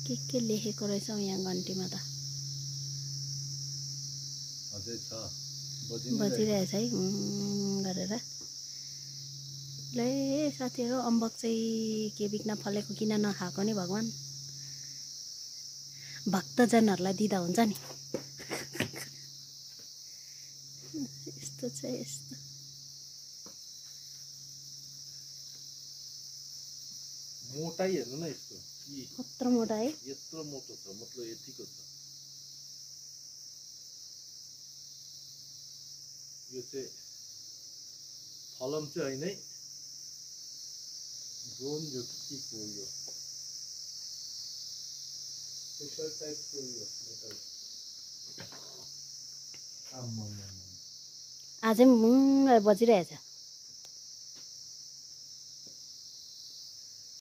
के लेखेको रहेछ यहाँ घन्टीमा त अझै छ बजिरहेछ है गरेर ले साथीहरु अम्बक चाहिँ के बिक्न फलेको किन नखाएको नि भगवान भक्तजनहरूलाई दिँदा हुन्छ नि यस्तो चाहिँ यस्तो मोटाई हेर्नु न यसको कत्रो मोटा है यत्रो मोटो छ मतलब यतिको छ यो चाहिँ फलम चाहिँ हैन है ड्रोन यो के को यो स्पेशल टाइपको यो मेटल आज मुङ्ग बजिरहेछ